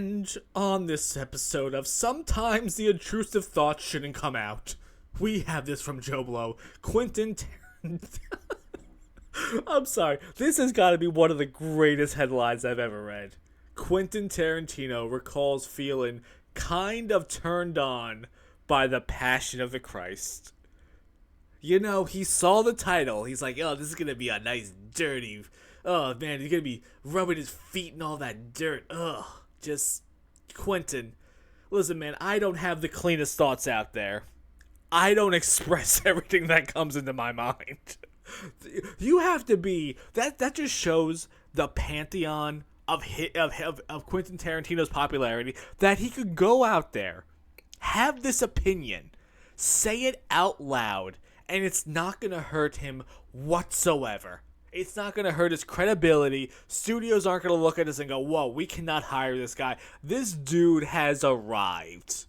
And on this episode of Sometimes the Intrusive Thoughts Shouldn't Come Out, we have this from Joe Blow. Quentin I'm sorry. This has got to be one of the greatest headlines I've ever read. Quentin Tarantino recalls feeling kind of turned on by the Passion of the Christ. You know, he saw the title. He's like, oh, this is going to be a nice dirty... Oh, man, he's going to be rubbing his feet in all that dirt. Ugh. Just, Quentin, listen, man, I don't have the cleanest thoughts out there. I don't express everything that comes into my mind. You have to be, that just shows the pantheon of Quentin Tarantino's popularity, that he could go out there, have this opinion, say it out loud, and it's not going to hurt him whatsoever. It's not going to hurt his credibility. Studios aren't going to look at us and go, whoa, we cannot hire this guy. This dude has arrived.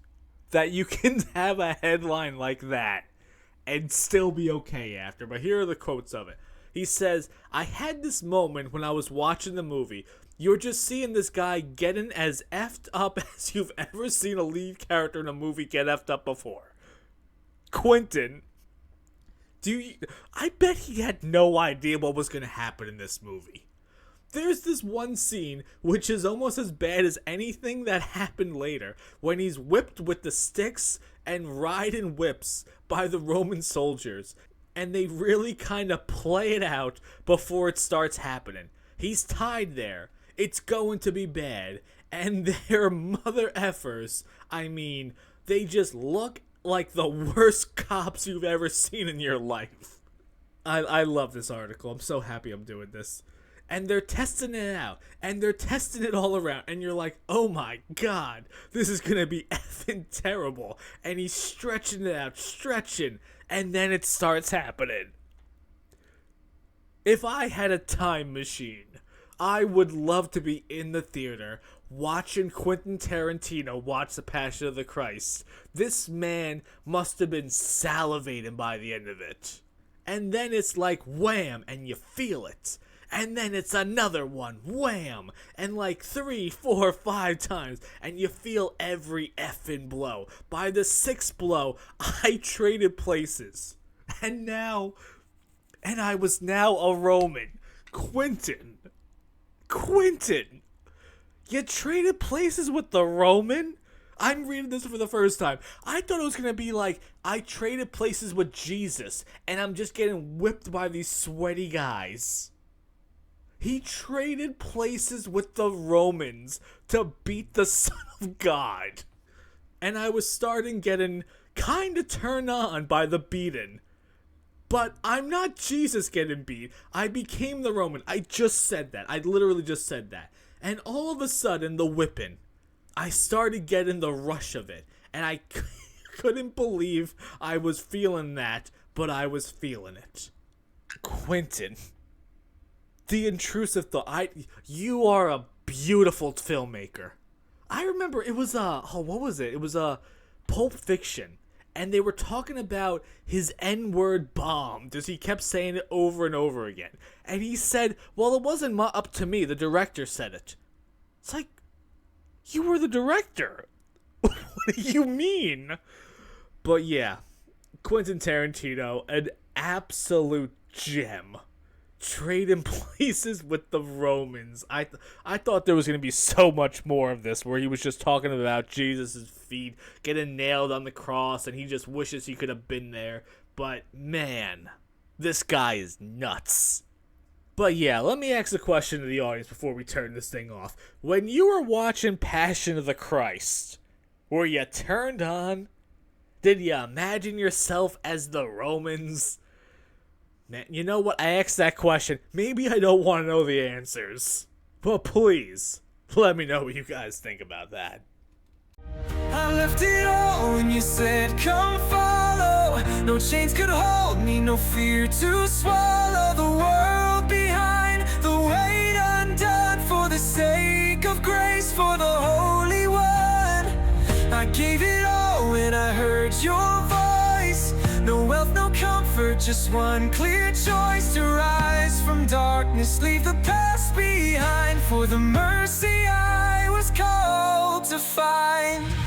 That you can have a headline like that and still be okay after. But here are the quotes of it. He says, I had this moment when I was watching the movie. You're just seeing this guy getting as effed up as you've ever seen a lead character in a movie get effed up before. Quentin... I bet he had no idea what was going to happen in this movie. There's this one scene, which is almost as bad as anything that happened later, when he's whipped with the sticks and riding whips by the Roman soldiers, and they really kind of play it out before it starts happening. He's tied there. It's going to be bad. And their mother effers, I mean, they just look like the worst cops you've ever seen in your life. I love this article. I'm so happy I'm doing this. And they're testing it out. And they're testing it all around. And you're like, oh my god, this is going to be effing terrible. And he's stretching it out, stretching. And then it starts happening. If I had a time machine, I would love to be in the theater watching Quentin Tarantino watch The Passion of the Christ. This man must have been salivating by the end of it. And then it's like wham, and you feel it. And then it's another one, wham, and like 3, 4, 5 times, and you feel every effing blow. By the 6th blow, I traded places. And I was now a Roman. Quentin, you traded places with the Roman? I'm reading this for the first time. I thought it was going to be like, I traded places with Jesus, and I'm just getting whipped by these sweaty guys. He traded places with the Romans to beat the Son of God. And I was starting getting kind of turned on by the beating. But I'm not Jesus getting beat. I became the Roman. I just said that. I literally just said that. And all of a sudden, the whipping. I started getting the rush of it. And I couldn't believe I was feeling that, but I was feeling it. Quentin. The intrusive thought. You are a beautiful filmmaker. I remember it was what was it? It was Pulp Fiction. And they were talking about his N-word bomb, because he kept saying it over and over again. And he said, well, it wasn't up to me. The director said it. It's like, you were the director. What do you mean? But yeah, Quentin Tarantino, an absolute gem. Trading places with the Romans. I thought there was going to be so much more of this, where he was just talking about Jesus' feet getting nailed on the cross, and he just wishes he could have been there. But man, this guy is nuts. But yeah, let me ask a question to the audience before we turn this thing off. When you were watching Passion of the Christ, were you turned on? Did you imagine yourself as the Romans? Man, you know what? I asked that question. Maybe I don't want to know the answers. But please, let me know what you guys think about that. I left it all when you said, come follow. No chains could hold me, no fear to swallow. The world behind, the weight undone. For the sake of grace, for the Holy One. I gave it all when I heard your voice. No wealth, no comfort, just one clear choice. To rise from darkness, leave the past behind. For the mercy I was called. find.